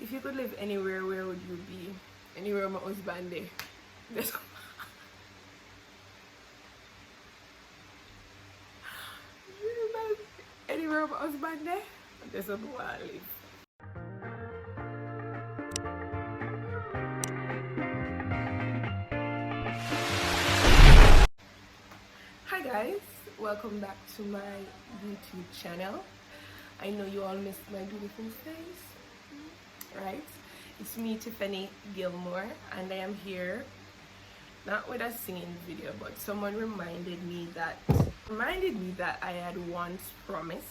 If you could live anywhere, where would you be? Anywhere my husband there. That's anywhere my husband there. That's not where I live. Hi guys, welcome back to my YouTube channel. I know you all missed my beautiful face, right? It's me, Tiffany Gilmore, and I am here not with a singing video, but someone reminded me that I had once promised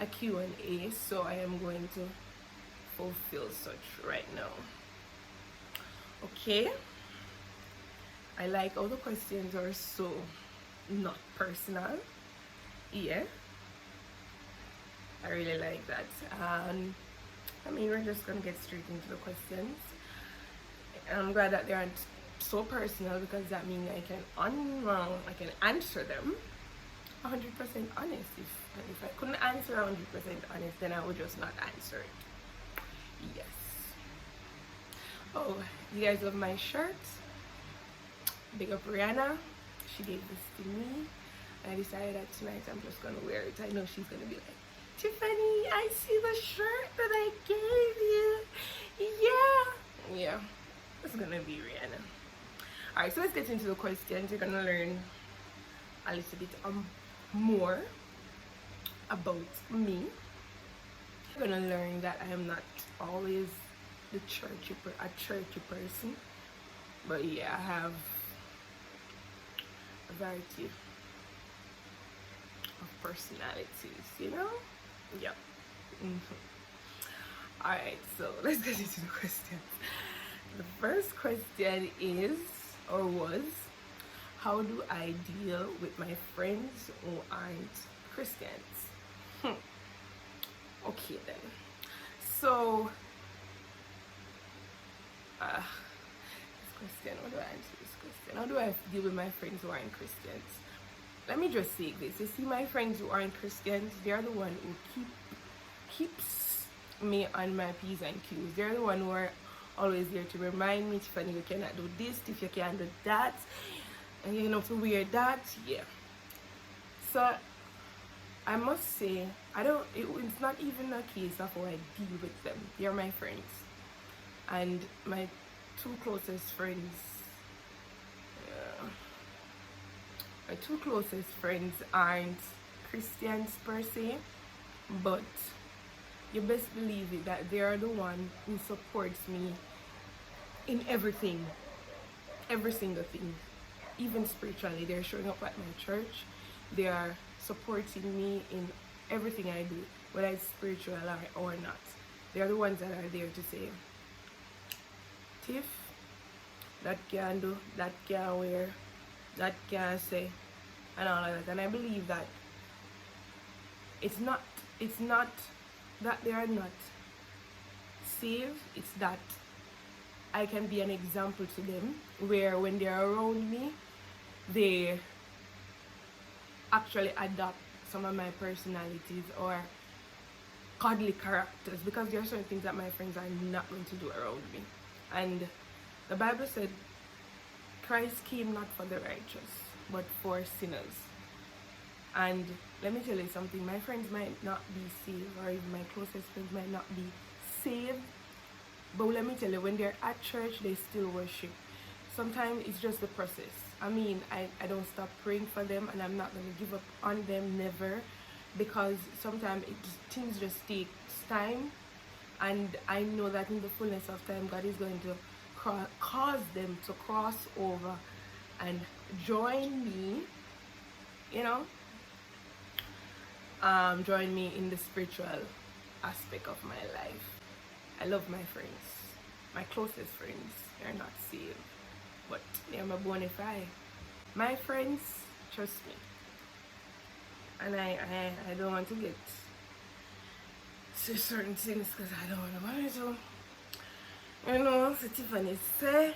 a Q&A, so I am going to fulfill such right now. Okay, I like how the questions are so not personal. Yeah, I really like that. I mean, we're just gonna get straight into the questions. I'm glad that they aren't so personal, because that means I can answer them 100% honest. If I couldn't answer 100% honest, then I would just not answer it. Yes. Oh, you guys love my shirt? Big up Rihanna. She gave this to me. I decided that tonight I'm just gonna wear it. I know she's gonna be like, Tiffany, I see the shirt that I gave you. Yeah, it's gonna be Rihanna. Alright, so let's get into the questions. You're gonna learn a little bit more about me. You're gonna learn that I am not always a churchy person, but yeah, I have a variety of personalities, you know? Yep. Alright, so let's get into the questions. The first question is, or was, how do I deal with my friends who aren't Christians? Okay then. So, this question, how do I answer this question? How do I deal with my friends who aren't Christians? Let me just say this. You see, my friends who aren't Christians, they're the one who keeps me on my P's and Q's. They're the one who are always there to remind me, Tiffany, you cannot do this, if you can't do that, and you know to wear that. Yeah. So I must say, it's not even a case of how I deal with them. They're my friends. And my two closest friends, aren't Christians per se, but you best believe it that they are the one who supports me in everything, every single thing, even spiritually. They're showing up at my church. They are supporting me in everything I do, whether it's spiritual or not. They're the ones that are there to say, Tiff, that can do, that can wear, that can say, and all of that. And I believe that it's not that they are not saved, it's that I can be an example to them, where when they're around me, they actually adopt some of my personalities or godly characters, because there are certain things that my friends are not going to do around me. And the Bible said Christ came not for the righteous, but for sinners. And let me tell you something, my friends might not be saved, or even my closest friends might not be saved, but let me tell you, when they're at church, they still worship. Sometimes it's just the process. I mean, I don't stop praying for them, and I'm not going to give up on them, never, because sometimes things just take time, and I know that in the fullness of time, God is going to cause them to cross over and join me, you know, join me in the spiritual aspect of my life. I love my friends. My closest friends, they're not saved, but they're my bona fide. My friends, trust me. And I don't want to get to certain things, because I don't want to, you know, so Tiffany say,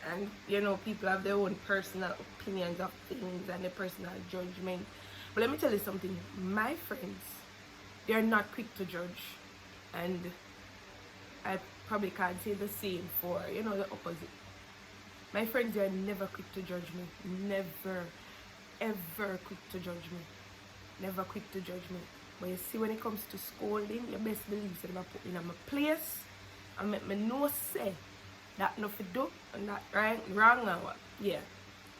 and you know, people have their own personal opinions of things and their personal judgment. But let me tell you something, my friends, they're not quick to judge, and I probably can't say the same for, you know, the opposite. My friends are never quick to judge me. Never, ever quick to judge me. Never quick to judge me. But you see, when it comes to scolding, you best believe that I put me in my place and make me know say that nothing do and that right, wrong and what. Yeah.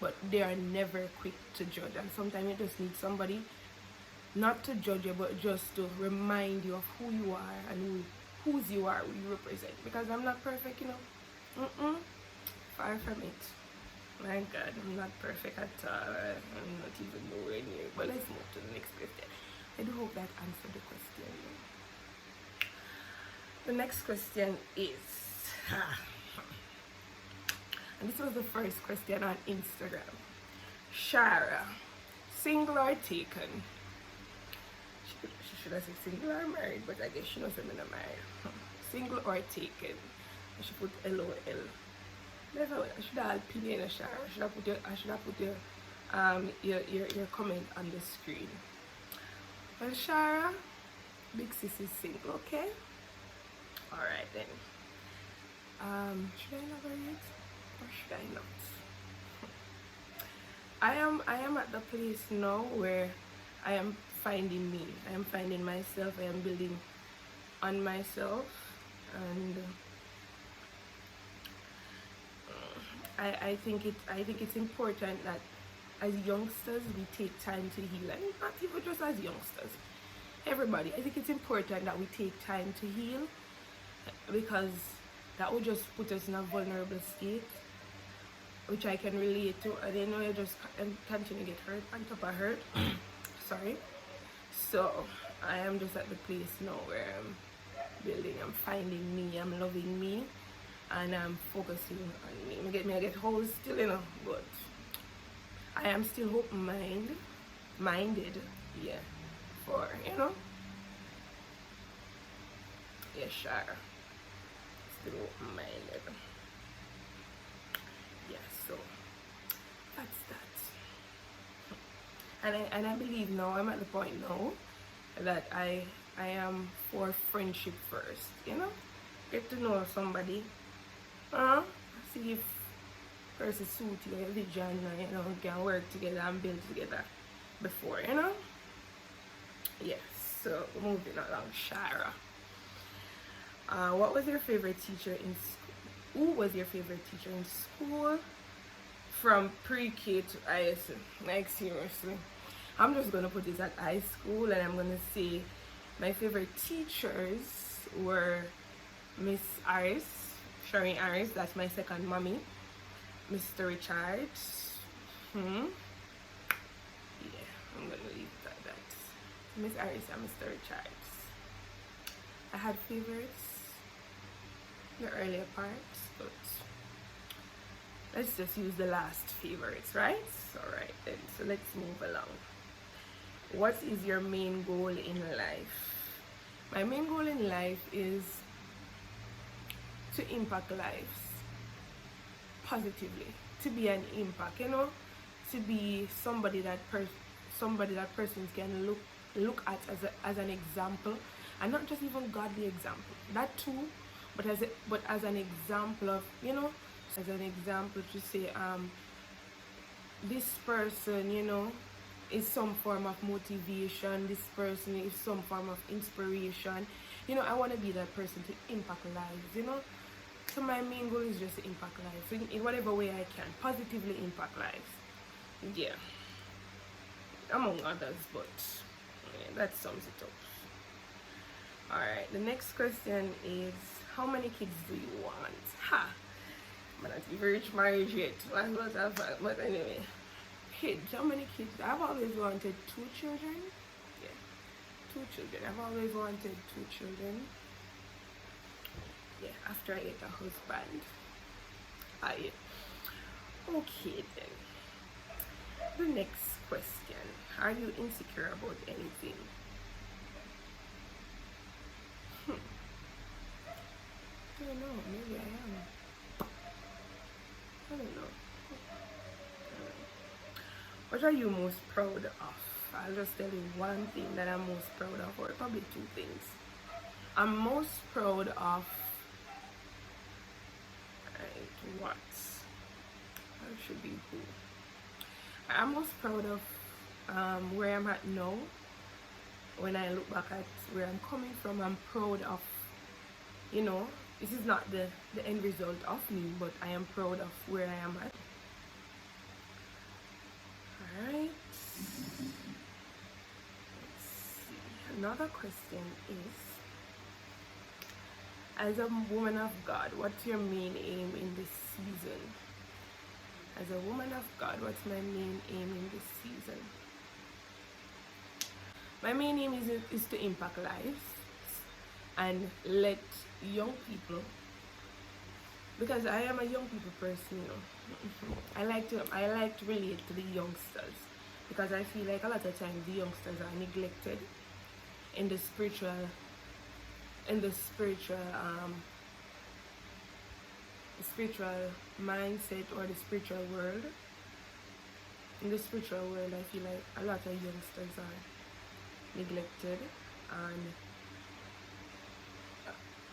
But they are never quick to judge. And sometimes you just need somebody not to judge you, but just to remind you of who you are and whose you are, who you represent. Because I'm not perfect, you know. Far from it. My God, I'm not perfect at all. I'm not even nowhere near. But let's move to the next question. I do hope that answered the question. The next question is, and this was the first question on Instagram. Shara, single or taken? She should have said single or married, but I guess she knows I'm not married. Single or taken? I should put LOL. I should have pin in a share. I should have put your comment on the screen. Well, Shara, big sis is single, okay? Alright then. Should I elaborate or should I not? I am at the place now where I am finding me. I am finding myself. I am building on myself, and I think it's important that as youngsters we take time to heal, and not even just as youngsters, everybody. I think it's important that we take time to heal, because that would just put us in a vulnerable state, which I can relate to, and then you just continue to get hurt on top of hurt. Sorry. So I am just at the place now where I'm building, I'm finding me, I'm loving me, and I'm focusing on me. I get holes still, you know, but I am still open-minded, yeah, for, you know, yeah, sure, still open-minded, yeah, so that's that. And I believe now, I'm at the point now that I am for friendship first, you know, get to know somebody, see if person suit your vision, you know, can work together and build together before, you know. Yes, so moving along. Shara, what was your favorite teacher in school? Who was your favorite teacher in school from pre-K to ISM? Like seriously, I'm just gonna put this at high school, and I'm gonna say my favorite teachers were Miss Aris, Shireen Aris, that's my second mommy. Mr. Richards. Yeah, I'm gonna leave it at that. Miss Aris and Mr. Richards. I had favorites in the earlier parts, but let's just use the last favorites, right? Alright then, so let's move along. What is your main goal in life? My main goal in life is to impact lives positively, to be an impact, you know, to be somebody that persons can look at as an example, and not just even godly example, that too, but as an example of, you know, as an example to say, this person, you know, is some form of motivation, this person is some form of inspiration, you know. I want to be that person to impact lives, you know. So my main goal is just to impact lives in whatever way I can, positively impact lives. Yeah, among others, but yeah, that sums it up. Alright, the next question is, how many kids do you want? I'm not even reached marriage yet, but anyway, kids, how many kids? I've always wanted 2 children. Yeah, 2 children. I've always wanted 2 children. Yeah, after I get a husband. Okay then. The next question. Are you insecure about anything? I don't know, maybe I am. I don't know. What are you most proud of? I'll just tell you one thing that I'm most proud of, or probably 2 things. I'm most proud of what? I should be who? I'm most proud of where I'm at now. When I look back at where I'm coming from, I'm proud of, you know, this is not the end result of me, but I am proud of where I am at. Alright. Let's see. Another question is, as a woman of God, what's your main aim in this season? As a woman of God, what's my main aim in this season? My main aim is to impact lives and let young people, because I am a young people person, you know. I like to relate to the youngsters, because I feel like a lot of times the youngsters are neglected in the spiritual mindset, or the spiritual world. In the spiritual world, I feel like a lot of youngsters are neglected, and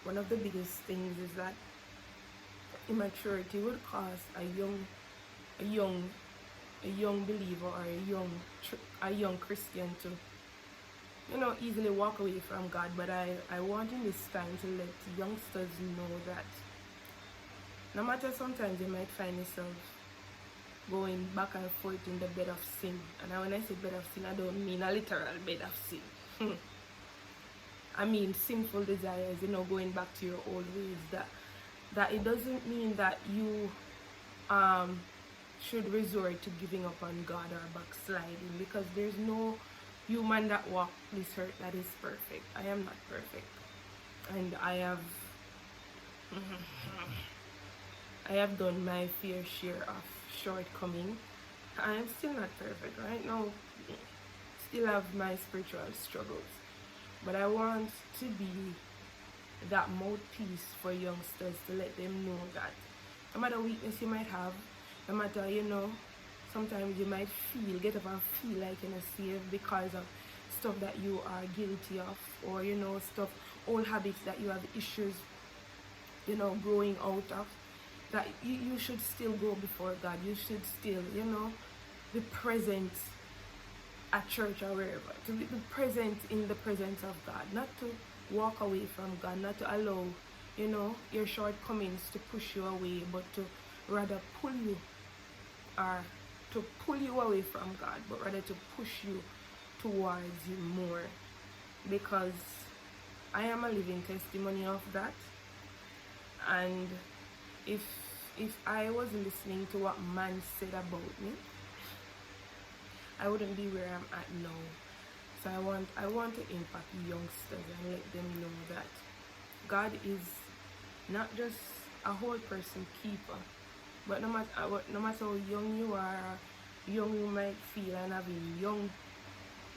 one of the biggest things is that immaturity would cause a young believer, or a young Christian to, you know, easily walk away from God. But I want in this time to let youngsters know that no matter, sometimes you might find yourself going back and forth in the bed of sin. And when I say bed of sin, I don't mean a literal bed of sin. I mean sinful desires, you know, going back to your old ways. That it doesn't mean that you should resort to giving up on God or backsliding, because there's no human that walks this earth that is perfect. I am not perfect, and I have done my fair share of shortcoming. I am still not perfect right now. Still have my spiritual struggles, but I want to be that mouthpiece for youngsters, to let them know that no matter weakness you might have, no matter, you know, sometimes you might get up and feel like you're not saved because of stuff that you are guilty of, or, you know, old habits that you have issues, you know, growing out of, that you should still go before God. You should still, you know, be present at church or wherever, to be present in the presence of God, not to walk away from God, not to allow, you know, your shortcomings to push you away, but to rather pull you away from God, but rather to push you towards you more, because I am a living testimony of that. And if I was listening to what man said about me, I wouldn't be where I'm at now. So I want to impact youngsters and let them know that God is not just a whole person keeper, but no matter how young you are, young you might feel, and having young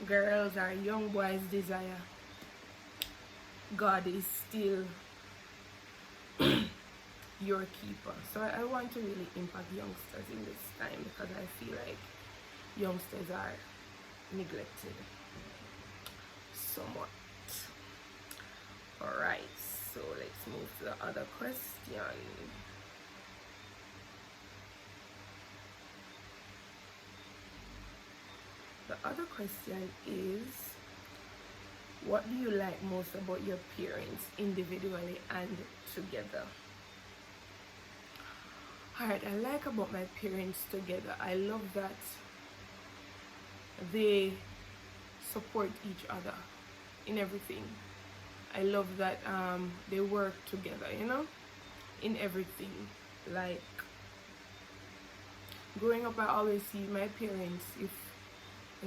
girls or young boys desire, God is still your keeper. So I want to really impact youngsters in this time, because I feel like youngsters are neglected somewhat. Alright, so let's move to the other question. The other question is, what do you like most about your parents, individually and together? Alright, I like about my parents together, I love that they support each other in everything. I love that they work together, you know, in everything. Like, growing up, I always see my parents, if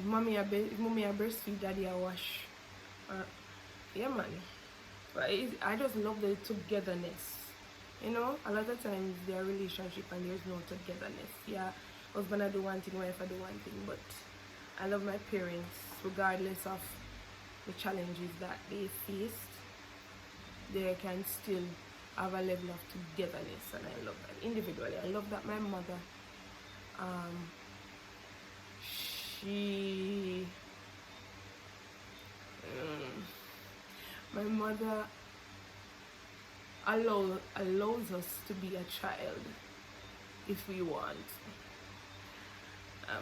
mommy a breastfeed, daddy a wash. Yeah, man. But I just love the togetherness. You know, a lot of times their relationship and there's no togetherness. Yeah, husband I do one thing, wife I do one thing, but I love my parents regardless of the challenges that they faced. They can still have a level of togetherness, and I love that. Individually, I love that my mother, my mother allows us to be a child. if we want.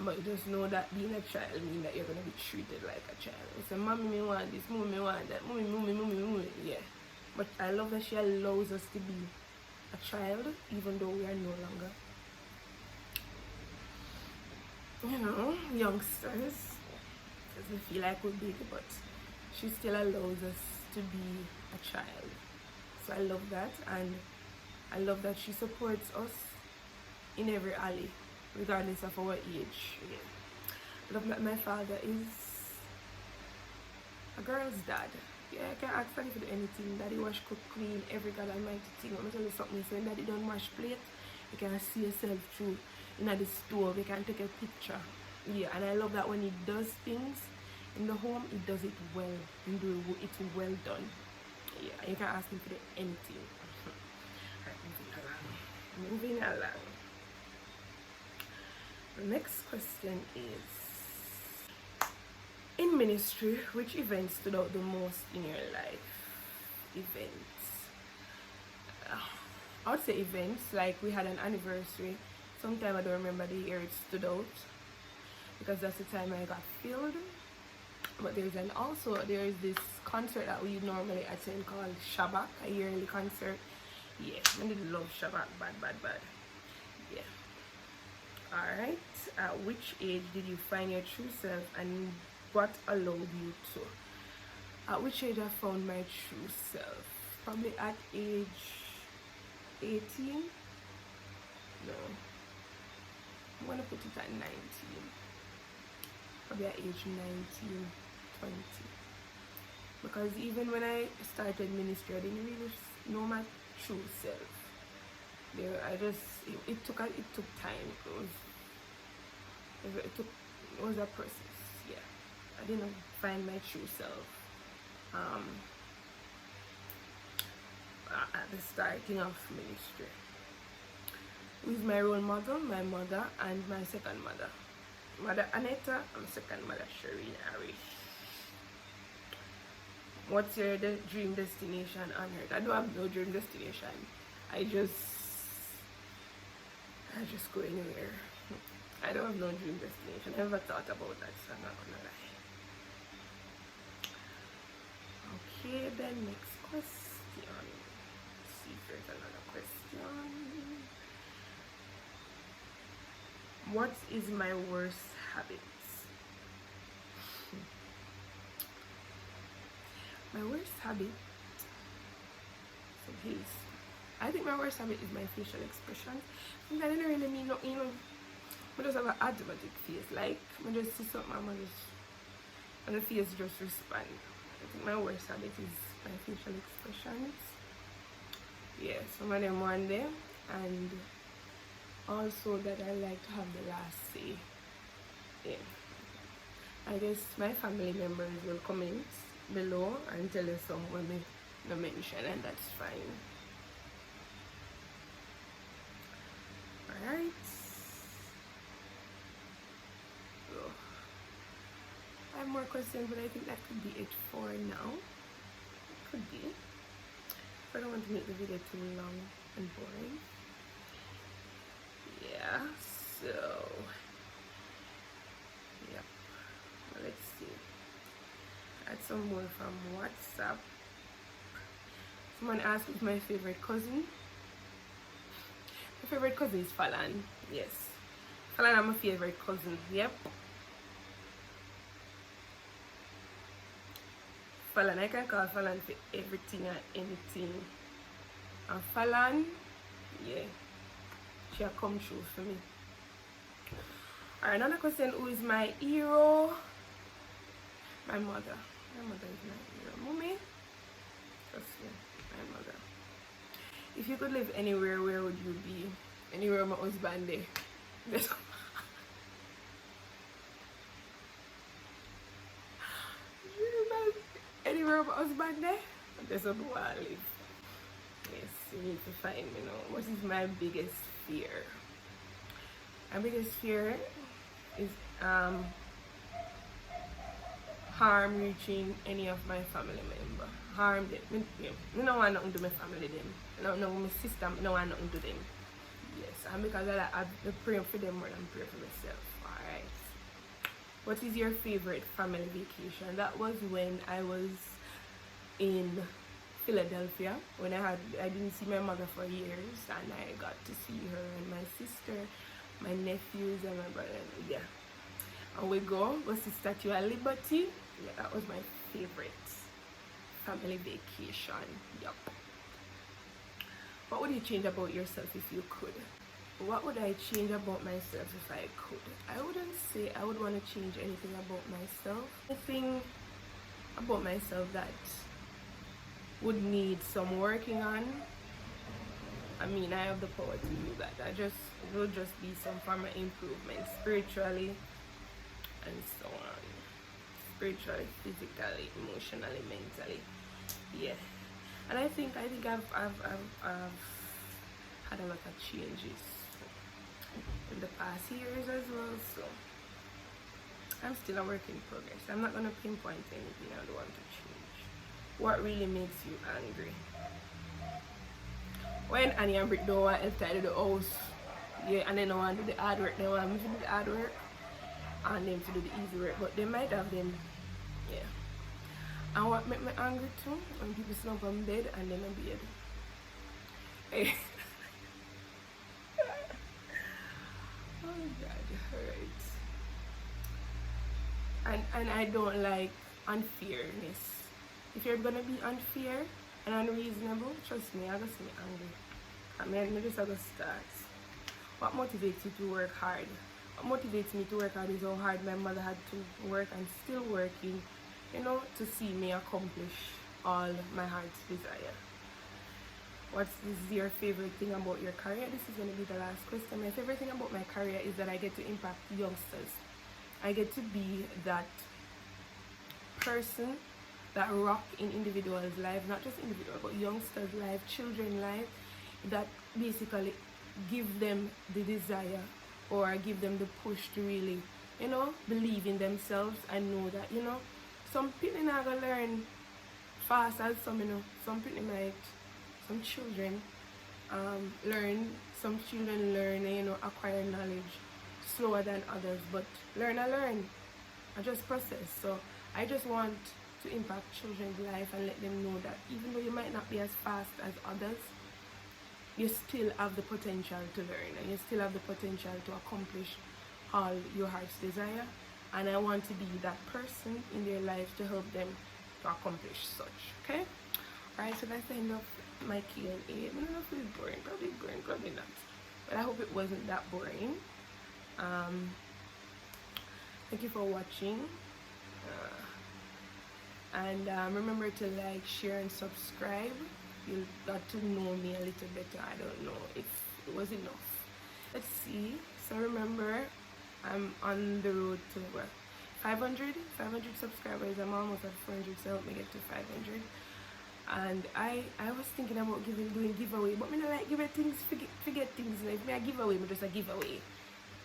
But just know that being a child means that you're going to be treated like a child. So, mommy, me want this, mommy, me want that, mommy, yeah. But I love that she allows us to be a child, even though we are no longer, you know, youngsters. Because we feel like we're big, but she still allows us to be a child. So I love that, and I love that she supports us in every alley, regardless of our age. Yeah. I love that my father is a girl's dad. Yeah, I can ask Daddy for anything. Daddy wash, cook, clean, every God almighty thing. I'm going to tell you something. So when Daddy don't wash plate, you can see yourself through in the stove. You can take a picture. Yeah, and I love that when he does things in the home, he does it well. And do it well done. Yeah, you can ask him for anything. Right, moving along. The next question is, in ministry, which events stood out the most in your life? Events. I would say events, like we had an anniversary. Sometime I don't remember the year it stood out, because that's the time I got filled. But there is this concert that we normally attend called Shabbat, a yearly concert. Yeah, I did love Shabbat, bad. Yeah. Alright, at which age did you find your true self, and what allowed you to? At which age I found my true self? Probably at age 18? No. I'm gonna put it at 19. Probably at age 19, 20. Because even when I started ministry, I didn't really know my true self. It took time. It was a process. Yeah, I didn't find my true self at the starting of ministry. With my role model, my mother, and my second mother. Mother Aneta and second mother Shireen Arish. What's your dream destination on earth? I don't have no dream destination. I just go anywhere. I don't have no dream destination. I never thought about that, so I'm not gonna lie. Okay, then next question. Let's see if there's another question. What is my worst habit? My worst habit, I think my worst habit is my facial expression. I didn't really mean no, I just have an automatic face. Like, I just see something and the face just respond. I think my worst habit is my facial expressions. Yeah, some of them one day, and also that I like to have the last say. Yeah, I guess my family members will comment below and tell us some women no mention, and that's fine. Alright, so I have more questions, but I think that could be it for now. It could be. I don't want to make the video too long and boring. Yeah, so yeah, well, let's see. Add some more from WhatsApp. Someone asked who's my favorite cousin. My favorite cousin is Falan. Yes, Falan is my favorite cousin. Yep, Falan. I can call Falan for everything and anything. And Falan, yeah, she'll come true for me. Alright, another question. Who is my hero? My mother. My mother is my hero. Mommy? Trust me, my mother. If you could live anywhere, where would you be? Anywhere my husband there. Anywhere my husband there? That's where I live. Yes, you need to find me now. What is my biggest fear? My biggest fear is harm reaching any of my family member. Harm them. I don't want nothing to my family them. I don't know my sister, I don't want nothing to them. Yes, and because of that, I'm praying for them more than praying for myself. Alright. What is your favorite family vacation? That was when I was in Philadelphia, when I didn't see my mother for years, and I got to see her and my sister, my nephews and my brother. Yeah. And we go see Statue of Liberty. Yeah, that was my favorite family vacation. Yup. What would you change about yourself if you could? What would I change about myself if I could? I wouldn't say I would want to change anything about myself. Anything about myself that would need some working on. I mean, I have the power to do that. It will just be some form of improvement spiritually and so on. Spiritually, physically, emotionally, mentally. Yeah. And I think I've had a lot of changes in the past years as well, so I'm still a work in progress. I'm not gonna pinpoint anything I would want to change. What really makes you angry? When Annie and Britt don't want help to do the house, yeah, and they don't want to do the hard work, they want me to do the hard work and them to do the easy work, but they might have them, yeah. And what make me angry too, when people sit up on bed and then in bed. Hey. Oh God, it hurts. And I don't like unfairness. If you're gonna be unfair and unreasonable, trust me, I'm gonna see me angry. I mean, just gonna start. What motivates you to work hard? What motivates me to work hard is how hard my mother had to work and still working, you know, to see me accomplish all my heart's desire. What is your favorite thing about your career? This is going to be the last question. My favorite thing about my career is that I get to impact youngsters. I get to be that person that rock in individuals' life, not just individual, but youngsters' life, children's life, that basically give them the desire or give them the push to really, you know, believe in themselves and know that, you know, some people are going to learn fast as some, you know, some people might, some children learn, you know, acquire knowledge slower than others, but learn, I just process. So I just want to impact children's life and let them know that even though you might not be as fast as others, you still have the potential to learn and you still have the potential to accomplish all your heart's desire. And I want to be that person in their lives to help them to accomplish such. Okay? Alright, so that's the end of my Q&A. I don't know if it's boring, probably not. But I hope it wasn't that boring. Thank you for watching. And remember to like, share, and subscribe. You got to know me a little better. I don't know if it was enough. Let's see. So remember, I'm on the road to 500 subscribers. I'm almost at 400, so help me get to 500. And I was thinking about doing giveaway, but I don't like giving things, forget things. Like me a giveaway, but just a giveaway,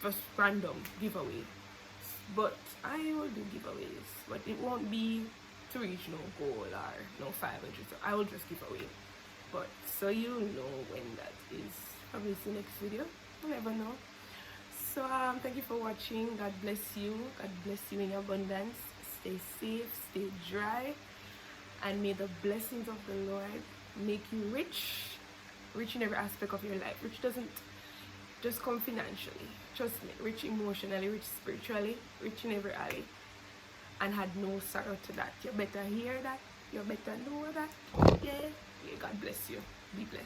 just random giveaway. But I will do giveaways, but it won't be to reach no goal or no 500. So I will just give away. But so you know when that is. Probably see next video. You never know. So thank you for watching. God bless you. God bless you in abundance. Stay safe, stay dry, and may the blessings of the Lord make you rich in every aspect of your life. Rich doesn't just come financially. Trust me. Rich emotionally, rich spiritually, rich in every alley, and had no sorrow to that. You better hear that. You better know that. Yeah. God bless you. Be blessed.